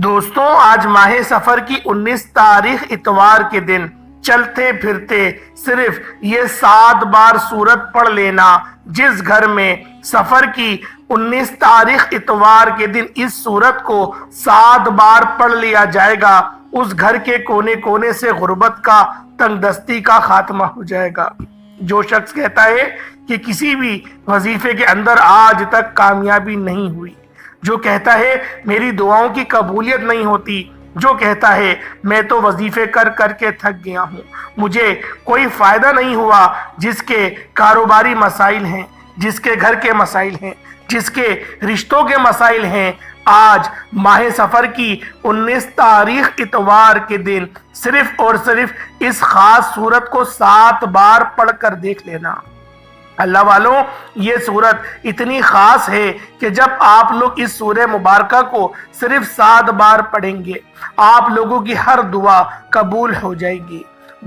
دوستوں، آج ماہ سفر کی 19 تاریخ اتوار کے دن چلتے پھرتے صرف یہ 7 بار سورت پڑھ لینا۔ جس گھر میں سفر کی 19 تاریخ اتوار کے دن اس سورت کو 7 بار پڑھ لیا جائے گا، اس گھر کے کونے کونے سے غربت کا، تنگ دستی کا خاتمہ ہو جائے گا۔ جو شخص کہتا ہے کہ کسی بھی وظیفے کے اندر آج تک کامیابی نہیں ہوئی، جو کہتا ہے میری دعاؤں کی قبولیت نہیں ہوتی، جو کہتا ہے میں تو وظیفے کر کر کے تھک گیا ہوں، مجھے کوئی فائدہ نہیں ہوا، جس کے کاروباری مسائل ہیں، جس کے گھر کے مسائل ہیں، جس کے رشتوں کے مسائل ہیں، آج ماہ سفر کی 19 تاریخ اتوار کے دن صرف اور صرف اس خاص سورت کو 7 بار پڑھ کر دیکھ لینا۔ اللہ والوں، یہ سورت اتنی خاص ہے کہ جب آپ لوگ اس سورہ مبارکہ کو صرف 7 بار پڑھیں گے، آپ لوگوں کی ہر دعا قبول ہو جائے گی۔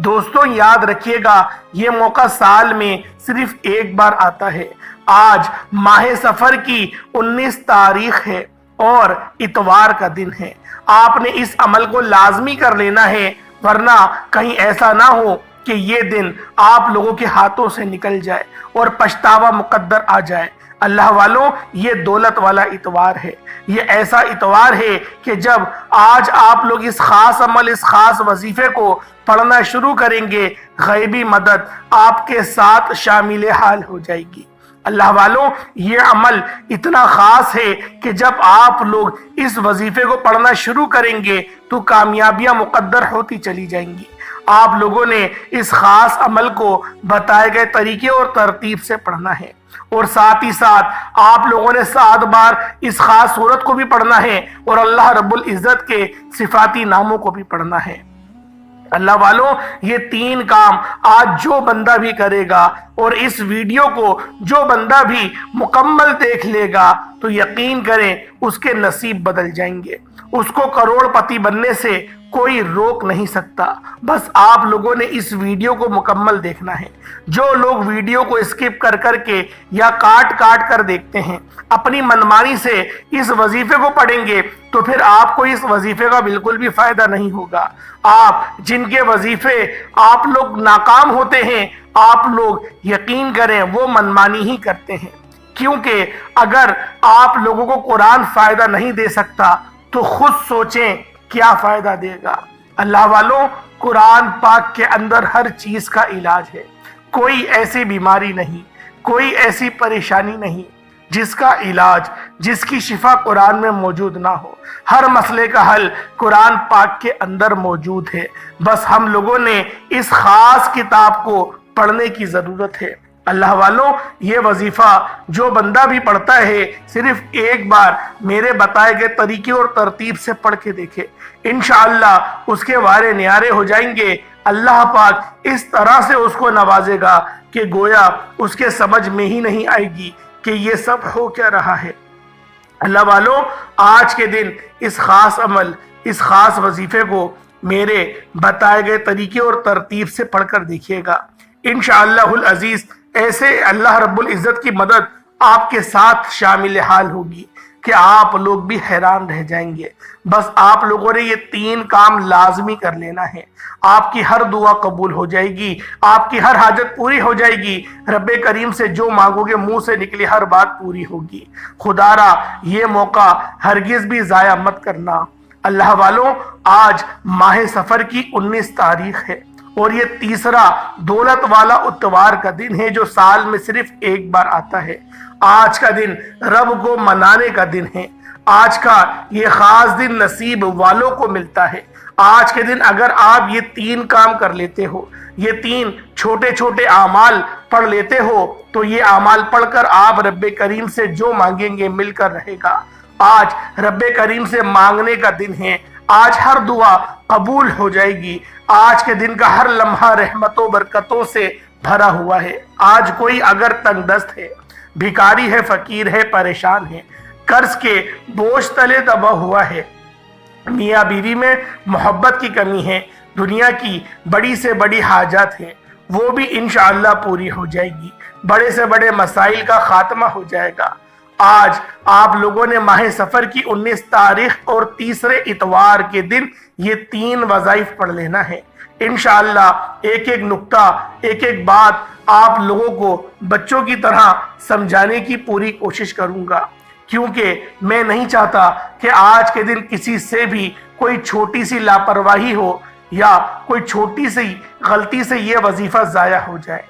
دوستوں، یاد رکھیے گا، یہ موقع سال میں صرف ایک بار آتا ہے۔ آج ماہ سفر کی 19 تاریخ ہے اور اتوار کا دن ہے۔ آپ نے اس عمل کو لازمی کر لینا ہے، ورنہ کہیں ایسا نہ ہو کہ یہ دن آپ لوگوں کے ہاتھوں سے نکل جائے اور پچھتاوا مقدر آ جائے۔ اللہ والوں، یہ دولت والا اتوار ہے، یہ ایسا اتوار ہے کہ جب آج آپ لوگ اس خاص عمل، اس خاص وظیفے کو پڑھنا شروع کریں گے، غیبی مدد آپ کے ساتھ شامل حال ہو جائے گی۔ اللہ والوں، یہ عمل اتنا خاص ہے کہ جب آپ لوگ اس وظیفے کو پڑھنا شروع کریں گے تو کامیابیاں مقدر ہوتی چلی جائیں گی۔ آپ لوگوں نے اس خاص عمل کو بتائے گئے طریقے اور ترتیب سے پڑھنا ہے، اور ساتھ ہی ساتھ آپ لوگوں نے 7 بار اس خاص سورت کو بھی پڑھنا ہے اور اللہ رب العزت کے صفاتی ناموں کو بھی پڑھنا ہے۔ اللہ والوں، یہ 3 کام آج جو بندہ بھی کرے گا اور اس ویڈیو کو جو بندہ بھی مکمل دیکھ لے گا تو یقین کریں اس کے نصیب بدل جائیں گے۔ اس کو کروڑ پتی بننے سے کوئی روک نہیں سکتا۔ بس آپ لوگوں نے اس ویڈیو کو مکمل دیکھنا ہے۔ جو لوگ ویڈیو کو اسکپ کر کر کے یا کاٹ کاٹ کر دیکھتے ہیں، اپنی منمانی سے اس وظیفے کو پڑھیں گے تو پھر آپ کو اس وظیفے کا بالکل بھی فائدہ نہیں ہوگا۔ آپ جن کے وظیفے آپ لوگ ناکام ہوتے ہیں، آپ لوگ یقین کریں وہ منمانی ہی کرتے ہیں، کیونکہ اگر آپ لوگوں کو قرآن فائدہ نہیں دے سکتا تو خود سوچیں کیا فائدہ دے گا۔ اللہ والوں، قرآن پاک کے اندر ہر چیز کا علاج ہے۔ کوئی ایسی بیماری نہیں، کوئی ایسی پریشانی نہیں جس کا علاج، جس کی شفا قرآن میں موجود نہ ہو۔ ہر مسئلے کا حل قرآن پاک کے اندر موجود ہے۔ بس ہم لوگوں نے اس خاص کتاب کو پڑھنے کی ضرورت ہے۔ اللہ والوں، یہ وظیفہ جو بندہ بھی پڑھتا ہے صرف ایک بار میرے بتائے گئے طریقے اور ترتیب سے پڑھ کے دیکھے، انشاءاللہ اس کے وارے نیارے ہو جائیں گے۔ اللہ پاک اس طرح سے اس کو نوازے گا کہ گویا اس کے سمجھ میں ہی نہیں آئے گی کہ یہ سب ہو کیا رہا ہے۔ اللہ والوں، آج کے دن اس خاص عمل، اس خاص وظیفے کو میرے بتائے گئے طریقے اور ترتیب سے پڑھ کر دیکھیے گا۔ انشاءاللہ العزیز ایسے اللہ رب العزت کی مدد آپ کے ساتھ شامل حال ہوگی کہ آپ لوگ بھی حیران رہ جائیں گے۔ بس آپ لوگوں نے یہ 3 کام لازمی کر لینا ہے، آپ کی ہر دعا قبول ہو جائے گی، آپ کی ہر حاجت پوری ہو جائے گی، رب کریم سے جو مانگو گے منہ سے نکلی ہر بات پوری ہوگی۔ خدا را یہ موقع ہرگز بھی ضائع مت کرنا۔ اللہ والوں، آج ماہ سفر کی 19 تاریخ ہے اور یہ تیسرا دولت والا اتوار کا دن ہے جو سال میں صرف ایک بار آتا ہے۔ آج کا دن رب کو منانے کا دن ہے۔ آج کا یہ خاص دن نصیب والوں کو ملتا ہے۔ آج کے دن اگر آپ یہ 3 کام کر لیتے ہو، یہ 3 چھوٹے چھوٹے اعمال پڑھ لیتے ہو تو یہ اعمال پڑھ کر آپ رب کریم سے جو مانگیں گے مل کر رہے گا۔ آج رب کریم سے مانگنے کا دن ہے۔ آج ہر دعا قبول ہو جائے گی۔ آج کے دن کا ہر لمحہ رحمتوں برکتوں سے بھرا ہوا ہے۔ آج کوئی اگر تنگ دست ہے، بھکاری ہے، فقیر ہے، پریشان ہے، قرض کے بوجھ تلے دبا ہوا ہے، میاں بیوی میں محبت کی کمی ہے، دنیا کی بڑی سے بڑی حاجات ہیں، وہ بھی انشاءاللہ پوری ہو جائے گی۔ بڑے سے بڑے مسائل کا خاتمہ ہو جائے گا۔ آج آپ لوگوں نے ماہ سفر کی 19 تاریخ اور تیسرے اتوار کے دن یہ 3 وظائف پڑھ لینا ہے۔ انشاءاللہ ایک ایک نقطہ، ایک ایک بات آپ لوگوں کو بچوں کی طرح سمجھانے کی پوری کوشش کروں گا، کیونکہ میں نہیں چاہتا کہ آج کے دن کسی سے بھی کوئی چھوٹی سی لاپرواہی ہو یا کوئی چھوٹی سی غلطی سے یہ وظیفہ ضائع ہو جائے،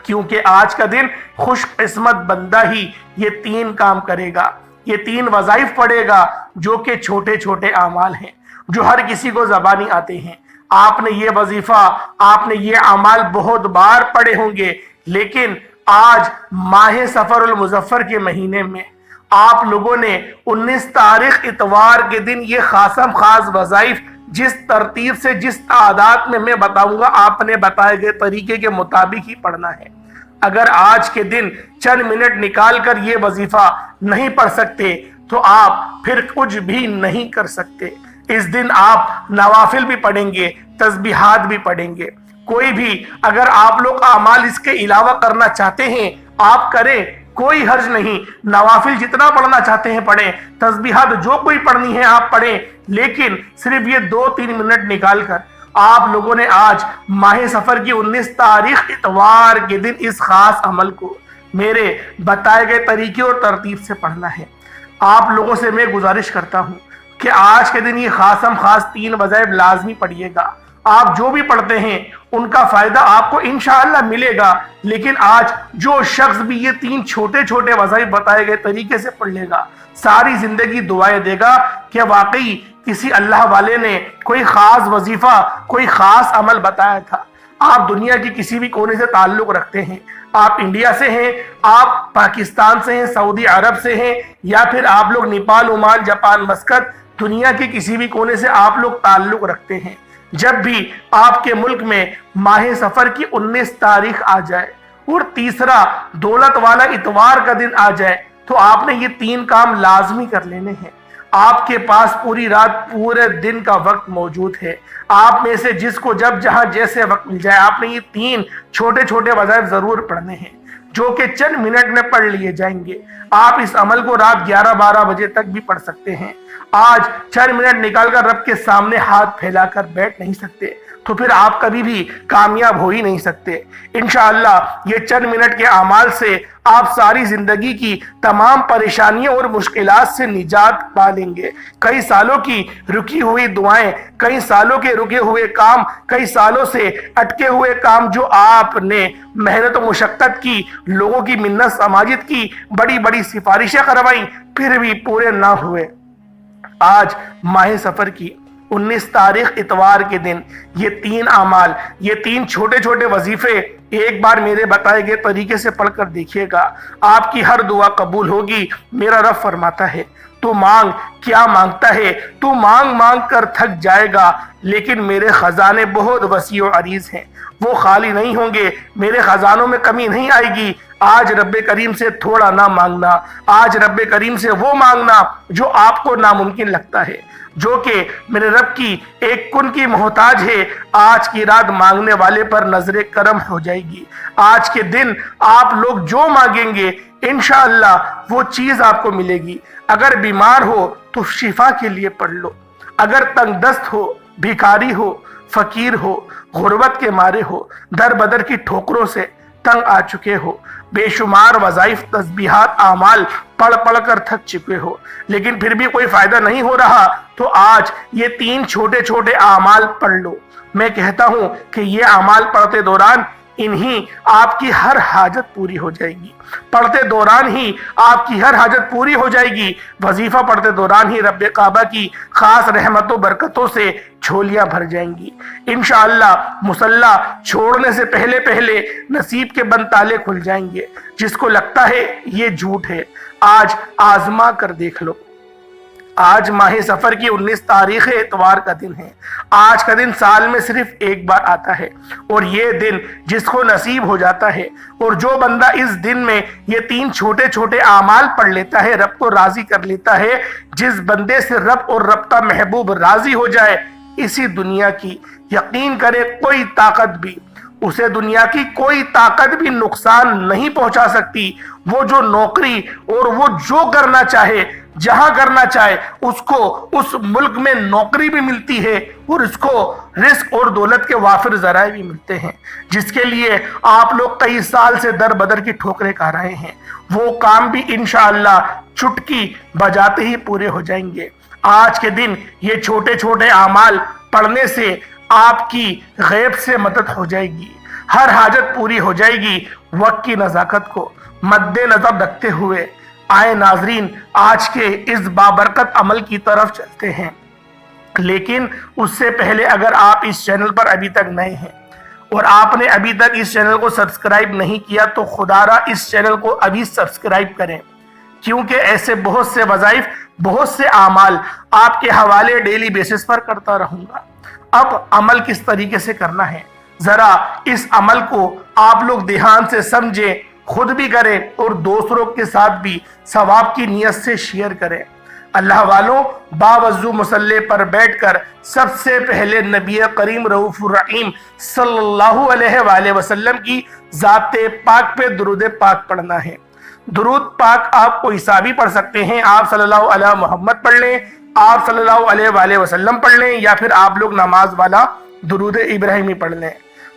کیونکہ آج کا دن خوش قسمت بندہ ہی یہ 3 کام کرے گا، یہ 3 وظائف پڑھے گا جو کہ چھوٹے چھوٹے اعمال ہیں، جو ہر کسی کو زبانی آتے ہیں۔ آپ نے یہ وظیفہ، آپ نے یہ اعمال بہت بار پڑھے ہوں گے، لیکن آج ماہ سفر المظفر کے مہینے میں آپ لوگوں نے 19 تاریخ اتوار کے دن یہ خاص وظائف جس ترتیب سے، جس تعداد میں میں بتاؤں گا، آپ نے بتائے گئے طریقے کے مطابق ہی پڑھنا ہے۔ اگر آج کے دن چند منٹ نکال کر یہ وظیفہ نہیں پڑھ سکتے تو آپ پھر کچھ بھی نہیں کر سکتے۔ اس دن آپ نوافل بھی پڑھیں گے، تسبیحات بھی پڑھیں گے، کوئی بھی اگر آپ لوگ اعمال اس کے علاوہ کرنا چاہتے ہیں آپ کریں، کوئی حرج نہیں۔ نوافل جتنا پڑھنا چاہتے ہیں پڑھیں، تسبیحات جو کوئی پڑھنی ہے آپ پڑھیں، لیکن صرف یہ 2-3 منٹ نکال کر آپ لوگوں نے آج ماہ سفر کی 19 تاریخ اتوار کے دن اس خاص عمل کو میرے بتائے گئے طریقے اور ترتیب سے پڑھنا ہے۔ آپ لوگوں سے میں گزارش کرتا ہوں کہ آج کے دن یہ خاص 3 وظائف لازمی پڑھیے گا۔ آپ جو بھی پڑھتے ہیں ان کا فائدہ آپ کو انشاءاللہ ملے گا، لیکن آج جو شخص بھی یہ 3 چھوٹے چھوٹے وظائف بتائے گئے طریقے سے پڑھ لے گا، ساری زندگی دعائیں دے گا کہ واقعی کسی اللہ والے نے کوئی خاص وظیفہ، کوئی خاص عمل بتایا تھا۔ آپ دنیا کی کسی بھی کونے سے تعلق رکھتے ہیں، آپ انڈیا سے ہیں، آپ پاکستان سے ہیں، سعودی عرب سے ہیں، یا پھر آپ لوگ نیپال، عمان، جاپان، مسقط، دنیا کے کسی بھی کونے سے آپ لوگ تعلق رکھتے ہیں، جب بھی آپ کے ملک میں ماہ سفر کی 19 تاریخ آ جائے اور تیسرا دولت والا اتوار کا دن آ جائے تو آپ نے یہ 3 کام لازمی کر لینے ہیں۔ آپ کے پاس پوری رات، پورے دن کا وقت موجود ہے، آپ میں سے جس کو جب جہاں جیسے وقت مل جائے آپ نے یہ 3 چھوٹے چھوٹے وظائف ضرور پڑھنے ہیں، جو کہ چند منٹ میں پڑھ لیے جائیں گے۔ آپ اس عمل کو رات 11-12 بجے تک بھی پڑھ سکتے ہیں۔ آج چند منٹ نکال کر رب کے سامنے ہاتھ پھیلا کر بیٹھ نہیں سکتے تو پھر آپ کبھی بھی کامیاب ہو ہی نہیں سکتے۔ انشاءاللہ یہ چند منٹ کے اعمال سے آپ ساری زندگی کی تمام پریشانیوں اور مشکلات سے نجات پا لیں گے۔ کئی سالوں کی رکی ہوئی دعائیں، کئی سالوں کے رکے ہوئے کام، کئی سالوں سے اٹکے ہوئے کام جو آپ نے محنت و مشقت کی، لوگوں کی منت سماجت کی، بڑی بڑی سفارشیں کروائیں، پھر بھی پورے نہ ہوئے، آج ماہ سفر کی 19 تاریخ اتوار کے دن یہ 3 اعمال، یہ 3 چھوٹے چھوٹے وظیفے ایک بار میرے بتائے گئے طریقے سے پڑھ کر دیکھیے گا، آپ کی ہر دعا قبول ہوگی۔ میرا رب فرماتا ہے تو مانگ، کیا مانگتا ہے؟ تو مانگ مانگ کر تھک جائے گا، لیکن میرے خزانے بہت وسیع و عریض ہیں، وہ خالی نہیں ہوں گے، میرے خزانوں میں کمی نہیں آئے گی۔ آج رب کریم سے تھوڑا نہ مانگنا، آج رب کریم سے وہ مانگنا جو آپ کو ناممکن لگتا ہے، جو کہ میرے رب کی ایک کن کی محتاج ہے۔ آج کی رات مانگنے والے پر نظر کرم ہو جائے گی۔ آج کے دن آپ لوگ جو مانگیں گے انشاءاللہ وہ چیز آپ کو ملے گی۔ اگر بیمار ہو تو شفا کے لیے پڑھ لو، اگر تنگ دست ہو، بھیکاری ہو، فقیر ہو، غربت کے مارے ہو، در بدر کی ٹھوکروں سے تنگ آ چکے ہو، بے شمار وظائف، تسبیحات، اعمال پڑھ پڑھ کر تھک چکے ہو، لیکن پھر بھی کوئی فائدہ نہیں ہو رہا، تو آج یہ 3 چھوٹے چھوٹے اعمال پڑھ لو۔ میں کہتا ہوں کہ یہ اعمال پڑھتے دوران انہی آپ کی ہر حاجت پوری ہو جائے گی، پڑھتے دوران ہی آپ کی ہر حاجت پوری ہو جائے گی، وظیفہ پڑھتے دوران ہی رب کعبہ کی خاص رحمتوں برکتوں سے جھولیاں بھر جائیں گی۔ انشاءاللہ مصلی چھوڑنے سے پہلے پہلے نصیب کے بند تالے کھل جائیں گے۔ جس کو لگتا ہے یہ جھوٹ ہے، آج آزما کر دیکھ لو۔ آج ماہ سفر کی 19 تاریخ اتوار کا دن ہے۔ آج کا دن سال میں صرف ایک بار آتا ہے، اور یہ دن جس کو نصیب ہو جاتا ہے اور جو بندہ اس دن میں یہ 3 چھوٹے چھوٹے اعمال پڑھ لیتا ہے، رب کو راضی کر لیتا ہے۔ جس بندے سے رب اور رب کا محبوب راضی ہو جائے، اسی دنیا کی یقین کرے کوئی طاقت بھی اسے دنیا کی کوئی طاقت بھی نقصان نہیں پہنچا سکتی۔ وہ جو نوکری اور وہ جو کرنا چاہے، جہاں کرنا چاہے، اس کو اس ملک میں نوکری بھی ملتی ہے اور اس کو رزق اور دولت کے وافر ذرائع بھی ملتے ہیں، جس کے لیے آپ لوگ کئی سال سے در بدر کی ٹھوکریں کھا رہے ہیں۔ وہ کام بھی انشاءاللہ چٹکی بجاتے ہی پورے ہو جائیں گے۔ آج کے دن یہ چھوٹے چھوٹے اعمال پڑھنے سے آپ کی غیب سے مدد ہو جائے گی، ہر حاجت پوری ہو جائے گی۔ وقت کی نزاکت کو مد نظر رکھتے ہوئے آئے ناظرین، آج کے اس بابرکت عمل کی طرف چلتے ہیں۔ لیکن اس سے پہلے اگر آپ اس چینل پر ابھی تک نئے ہیں اور آپ نے ابھی تک اس چینل کو سبسکرائب نہیں کیا تو خدا را اس چینل کو ابھی سبسکرائب کریں، کیونکہ ایسے بہت سے وظائف، بہت سے اعمال آپ کے حوالے ڈیلی بیسس پر کرتا رہوں گا۔ اب عمل کس طریقے سے کرنا ہے، ذرا اس عمل کو آپ لوگ دھیان سے سمجھیں، خود بھی کریں اور دوسروں کے ساتھ بھی ثواب کی نیت سے شیئر کریں۔ اللہ والوں، باوضو مصلی پر بیٹھ کر سب سے پہلے نبی کریم رؤوف الرحیم صلی اللہ علیہ وآلہ وسلم کی ذات پاک پہ درود پاک پڑھنا ہے۔ درود پاک آپ کو حسابی پڑھ سکتے ہیں، آپ صلی اللہ علیہ محمد پڑھ لیں، آپ صلی اللہ علیہ وآلہ وسلم پڑھ لیں، یا پھر آپ لوگ نماز والا درود ابراہیمی پڑھ لیں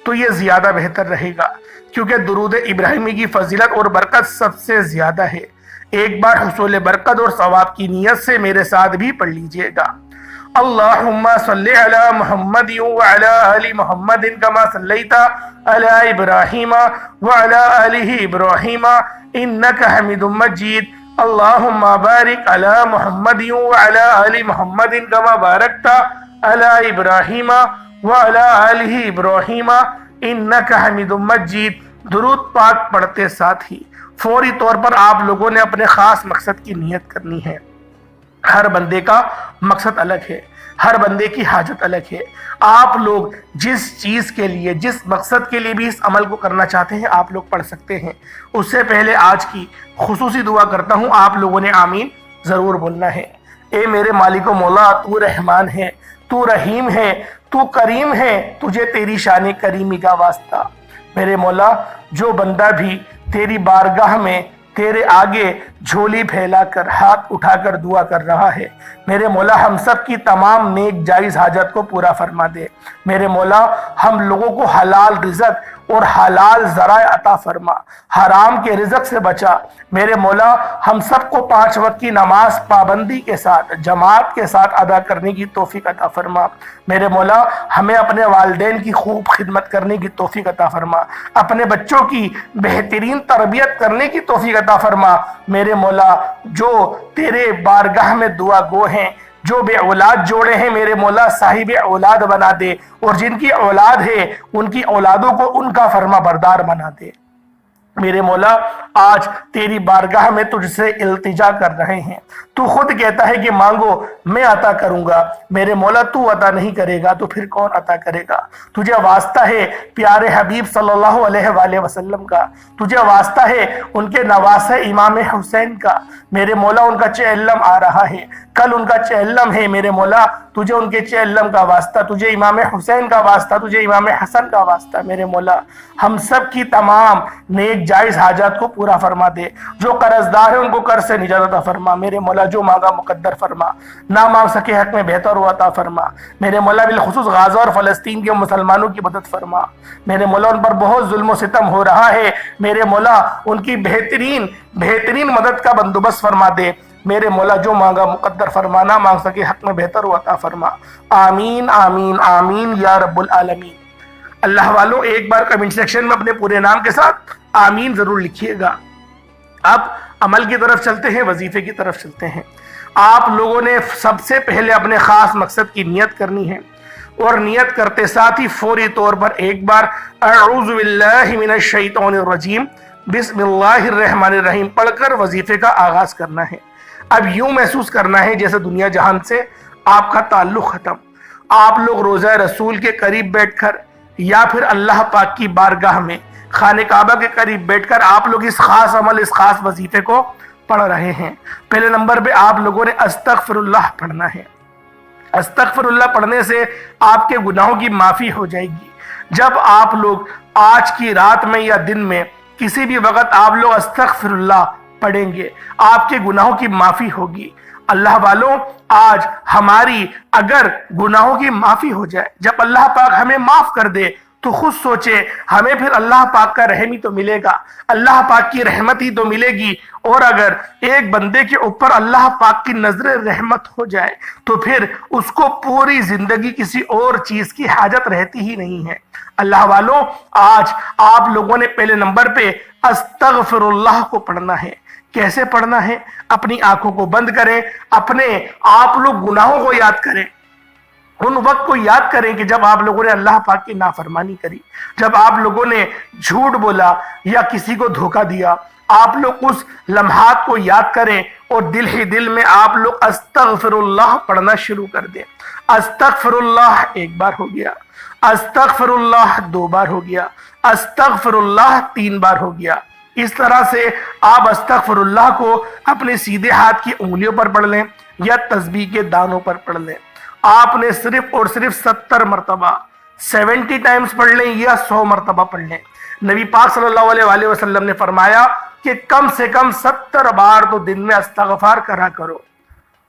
تو یہ زیادہ بہتر رہے گا، کیونکہ درود ابراہیمی کی فضیلت اور برکت سب سے زیادہ ہے۔ ایک بار حصول برکت اور ثواب کی نیت سے میرے ساتھ بھی پڑھ لیجئے گا۔ اللہم صلی علی محمد وعلی آل محمد کما صلیت علی ابراہیم وعلی آل ابراہیم انکا حمید مجید۔ اللہم بارک علی محمد وعلی آل محمد کما بارکت علی ابراہیم وعلی آل ابراہیم انکا حمید مجید۔ درود پاک پڑھتے ساتھ ہی فوری طور پر آپ لوگوں نے اپنے خاص مقصد کی نیت کرنی ہے۔ ہر بندے کا مقصد الگ ہے، ہر بندے کی حاجت الگ ہے۔ آپ لوگ جس چیز کے لیے، جس مقصد کے لیے بھی اس عمل کو کرنا چاہتے ہیں آپ لوگ پڑھ سکتے ہیں۔ اس سے پہلے آج کی خصوصی دعا کرتا ہوں، آپ لوگوں نے آمین ضرور بولنا ہے۔ اے میرے مالک و مولا، تو رحمان ہے، تو رحیم ہے، تو کریم ہے، تجھے تیری شان کریمی کا واسطہ۔ میرے مولا، جو بندہ بھی تیری بارگاہ میں تیرے آگے جھولی پھیلا کر، ہاتھ اٹھا کر دعا کر رہا ہے، میرے مولا ہم سب کی تمام نیک جائز حاجت کو پورا فرما دے۔ میرے مولا ہم لوگوں کو حلال رزق اور حلال ذرائع عطا فرما، حرام کے رزق سے بچا۔ میرے مولا ہم سب کو 5 وقت کی نماز پابندی کے ساتھ، جماعت کے ساتھ ادا کرنے کی توفیق عطا فرما۔ میرے مولا ہمیں اپنے والدین کی خوب خدمت کرنے کی توفیق عطا فرما، اپنے بچوں کی بہترین تربیت کرنے کی توفیق عطا فرما۔ میرے مولا جو تیرے بارگاہ میں دعا گو ہیں، جو بے اولاد جوڑے ہیں، میرے مولا صاحب اولاد بنا دے، اور جن کی اولاد ہے ان کی اولادوں کو ان کا فرما بردار بنا دے۔ میرے مولا آج تیری بارگاہ میں تجھ سے التجا کر رہے ہیں، تو خود کہتا ہے کہ مانگو میں عطا کروں گا۔ میرے مولا تو عطا نہیں کرے گا تو پھر کون عطا کرے گا؟ تجھے واسطہ ہے پیارے حبیب صلی اللہ علیہ وآلہ وسلم کا، تجھے واسطہ ہے ان کے نواسہ امام حسین کا۔ میرے مولا ان کا چہلم آ رہا ہے، کل ان کا چہلم ہے، میرے مولا تجھے ان کے چہلم کا واسطہ، تجھے امام حسین کا واسطہ، تجھے امام حسن کا واسطہ۔ میرے مولا ہم سب کی تمام نیک جائز حاجات کو پورا فرما دے، جو قرض دار ہیں ان کو قرض سے نجات عطا فرما۔ میرے مولا جو مانگا مقدر فرما، نہ مانگ سکے حق میں بہتر و عطا فرما۔ میرے مولا بالخصوص غزہ اور فلسطین کے مسلمانوں کی مدد فرما۔ میرے مولا ان پر بہت ظلم و ستم ہو رہا ہے، میرے مولا ان کی بہترین مدد کا بندوبست فرما دے۔ میرے مولا جو مانگا مقدر فرما، نہ مانگ سکے حق میں بہتر و عطا فرما۔ آمین آمین آمین یا رب العالمین۔ اللہ والوں ایک بار کمنٹ سیکشن میں اپنے پورے نام کے ساتھ آمین ضرور لکھیے گا۔ اب عمل کی طرف چلتے ہیں، وظیفے کی طرف چلتے ہیں۔ آپ لوگوں نے سب سے پہلے اپنے خاص مقصد کی نیت کرنی ہے، اور نیت کرتے ساتھ ہی فوری طور پر ایک بار اعوذ باللہ من الشیطان الرجیم بسم اللہ الرحمن الرحیم پڑھ کر وظیفے کا آغاز کرنا ہے۔ اب یوں محسوس کرنا ہے جیسے دنیا جہان سے آپ کا تعلق ختم۔ آپ لوگ روضہ رسول کے قریب بیٹھ کر یا پھر اللہ پاک کی بارگاہ میں خانہ کعبہ کے قریب بیٹھ کر آپ لوگ اس خاص عمل، اس خاص وظیفے کو پڑھ رہے ہیں۔ پہلے نمبر پہ آپ لوگوں نے استغفر اللہ پڑھنا ہے۔ استغفر اللہ پڑھنے سے آپ کے گناہوں کی معافی ہو جائے گی۔ جب آپ لوگ آج کی رات میں یا دن میں کسی بھی وقت آپ لوگ استغفر اللہ پڑھیں گے، آپ کے گناہوں کی معافی ہوگی۔ اللہ والوں، آج ہماری اگر گناہوں کی معافی ہو جائے، جب اللہ پاک ہمیں معاف کر دے تو خود سوچے ہمیں پھر اللہ پاک کا رحم ہی تو ملے گا، اللہ پاک کی رحمت ہی تو ملے گی۔ اور اگر ایک بندے کے اوپر اللہ پاک کی نظر رحمت ہو جائے تو پھر اس کو پوری زندگی کسی اور چیز کی حاجت رہتی ہی نہیں ہے۔ اللہ والوں، آج آپ لوگوں نے پہلے نمبر پہ استغفر اللہ کو پڑھنا ہے۔ کیسے پڑھنا ہے؟ اپنی آنکھوں کو بند کریں، اپنے آپ لوگ گناہوں کو یاد کریں، ان وقت کو یاد کریں کہ جب آپ لوگوں نے اللہ پاک کی نافرمانی کری، جب آپ لوگوں نے جھوٹ بولا یا کسی کو دھوکہ دیا۔ آپ لوگ اس لمحات کو یاد کریں اور دل ہی دل میں آپ لوگ استغفر اللہ پڑھنا شروع کر دیں۔ استغفر اللہ ایک بار ہو گیا، استغفر اللہ دو بار ہو گیا، استغفر اللہ تین بار ہو گیا۔ اس طرح سے آپ استغفر اللہ کو اپنے سیدھے ہاتھ کی انگلیوں پر پڑھ لیں یا تسبیح کے دانوں پر پڑھ لیں۔ آپ نے صرف اور صرف 70 مرتبہ 70 ٹائمز پڑھ لیں یا 100 مرتبہ پڑھ لیں۔ نبی پاک صلی اللہ علیہ وسلم نے فرمایا کہ کم سے کم 70 بار تو دن میں استغفار کرا کرو۔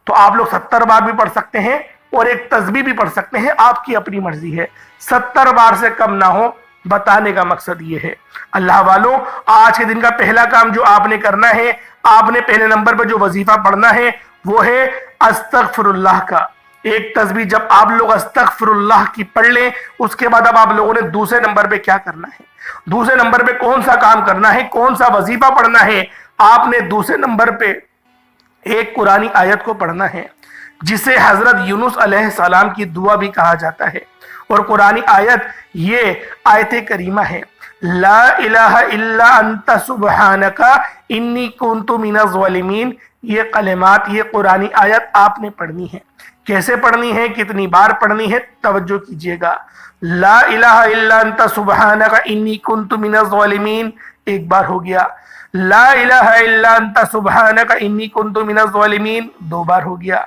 تو آپ لوگ 70 بار بھی پڑھ سکتے ہیں اور ایک تسبیح بھی پڑھ سکتے ہیں، آپ کی اپنی مرضی ہے۔ 70 بار سے کم نہ ہو، بتانے کا مقصد یہ ہے۔ اللہ والوں، آج کے دن کا پہلا کام جو آپ نے کرنا ہے، آپ نے پہلے نمبر پر جو وظیفہ پڑھنا ہے وہ ہے استغفر اللہ کا ایک تسبیح۔ جب آپ لوگ استغفر اللہ کی پڑھ لیں، اس کے بعد اب آپ لوگوں نے دوسرے نمبر پہ کیا کرنا ہے، دوسرے نمبر پہ کون سا کام کرنا ہے، کون سا وظیفہ پڑھنا ہے؟ آپ نے دوسرے نمبر پہ ایک قرآنی آیت کو پڑھنا ہے جسے حضرت یونس علیہ السلام کی دعا بھی کہا جاتا ہے۔ اور قرآنی آیت یہ آیت کریمہ ہے، لا الہ الا انت سبحانک انی کنت من الظالمین۔ یہ کلمات، یہ قرآنی آیت آپ نے پڑھنی ہے۔ کیسے پڑھنی ہے، کتنی بار پڑھنی ہے، توجہ کیجئے گا۔ لا الہ الا انت سبحانک انی کنت من الظالمین ایک بار ہو گیا، لا الہ الا انت سبحانک انی کنت من الظالمین دو بار ہو گیا،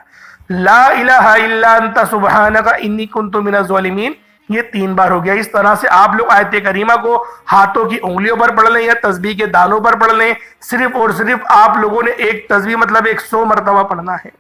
لا الہ الا انت سبحانک انی کنت من الظالمین یہ تین بار ہو گیا۔ اس طرح سے آپ لوگ آیت کریمہ کو ہاتھوں کی انگلیوں پر پڑھ لیں یا تسبیح کے دانوں پر پڑھ لیں۔ صرف اور صرف آپ لوگوں نے ایک تسبیح مطلب 100 مرتبہ پڑھنا ہے۔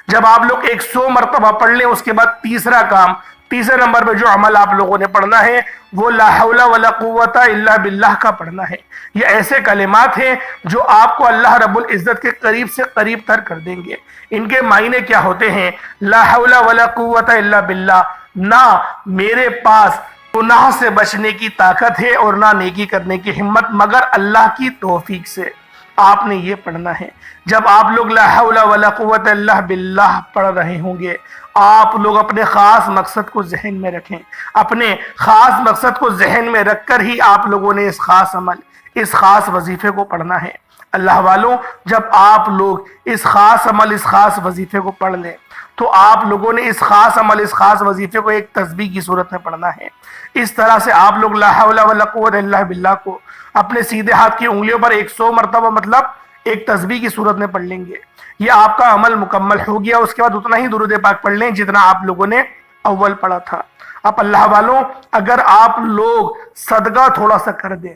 جب آپ لوگ 100 مرتبہ پڑھ لیں، اس کے بعد تیسرا کام، تیسرے نمبر پہ جو عمل آپ لوگوں نے پڑھنا ہے وہ لا حول ولا قوت الا باللہ کا پڑھنا ہے۔ یہ ایسے کلمات ہیں جو آپ کو اللہ رب العزت کے قریب سے قریب تر کر دیں گے۔ ان کے معنی کیا ہوتے ہیں؟ لا حول ولا قوت الا باللہ، نہ میرے پاس گناہ سے بچنے کی طاقت ہے اور نہ نیکی کرنے کی ہمت مگر اللہ کی توفیق سے۔ آپ نے یہ پڑھنا ہے۔ جب آپ لوگ لا حول ولا قوت الا باللہ پڑھ رہے ہوں گے، آپ لوگ اپنے خاص مقصد کو ذہن میں رکھیں۔ اپنے خاص مقصد کو ذہن میں رکھ کر ہی آپ لوگوں نے اس خاص عمل، اس خاص وظیفے کو پڑھنا ہے۔ اللہ والوں، جب آپ لوگ اس خاص عمل، اس خاص وظیفے کو پڑھ لیں تو آپ لوگوں نے اس خاص عمل، اس خاص وظیفے کو ایک تسبیح کی صورت میں پڑھنا ہے۔ اس طرح سے آپ لوگ لا حول ولا قوت الا باللہ کو اپنے سیدھے ہاتھ کی انگلیوں پر 100 مرتبہ مطلب ایک تسبیح کی صورت میں پڑھ لیں گے۔ یہ آپ کا عمل مکمل ہو گیا۔ اس کے بعد اتنا ہی درود پاک پڑھ لیں جتنا آپ لوگوں نے اول پڑھا تھا۔ اب اللہ والوں، اگر آپ لوگ صدقہ تھوڑا سا کر دیں،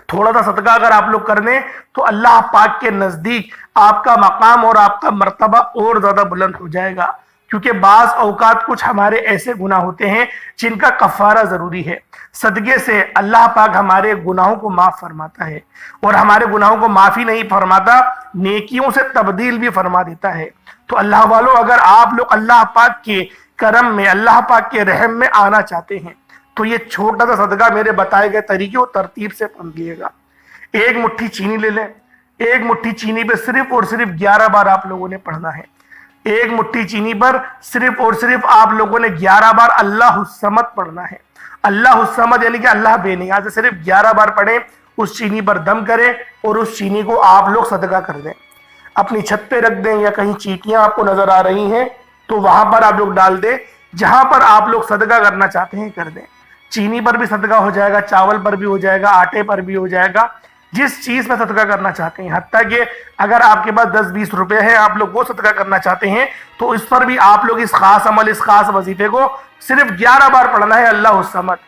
تھوڑا سا صدقہ اگر آپ لوگ کر دیں تو اللہ پاک کے نزدیک آپ کا مقام اور آپ کا مرتبہ اور زیادہ بلند ہو جائے گا، کیونکہ بعض اوقات کچھ ہمارے ایسے گناہ ہوتے ہیں جن کا کفارہ ضروری ہے۔ صدقے سے اللہ پاک ہمارے گناہوں کو معاف فرماتا ہے، اور ہمارے گناہوں کو معافی نہیں فرماتا، نیکیوں سے تبدیل بھی فرما دیتا ہے۔ تو اللہ والوں، اگر آپ لوگ اللہ پاک کے کرم میں، اللہ پاک کے رحم میں آنا چاہتے ہیں تو یہ چھوٹا سا صدقہ میرے بتائے گئے طریقے اور ترتیب سے پڑھ لیے گا۔ ایک مٹھی چینی لے لیں، ایک مٹھی چینی پہ صرف اور صرف 11 بار آپ لوگوں نے پڑھنا ہے۔ ایک مٹھی چینی پر صرف اور صرف آپ لوگوں نے 11 بار اللہ الصمد پڑھنا ہے۔ اللہ الصمد یعنی کہ اللہ بے نیاز ہے، صرف 11 بار پڑھیں، اس چینی پر دم کریں اور اس چینی کو آپ لوگ صدقہ کر دیں۔ اپنی چھت پہ رکھ دیں یا کہیں چیٹیاں آپ کو نظر آ رہی ہیں تو وہاں پر آپ لوگ ڈال دیں، جہاں پر آپ لوگ صدقہ کرنا چاہتے ہیں کر دیں۔ چینی پر بھی صدقہ ہو جائے گا، چاول پر بھی ہو جائے گا، آٹے پر بھی ہو جائے گا، جس چیز میں صدقہ کرنا چاہتے ہیں۔ حتیٰ کہ اگر آپ کے پاس 10-20 روپے ہیں، آپ لوگ وہ صدقہ کرنا چاہتے ہیں تو اس پر بھی آپ لوگ اس خاص عمل، اس خاص وظیفے کو صرف 11 بار پڑھنا ہے، اللہ الصمد۔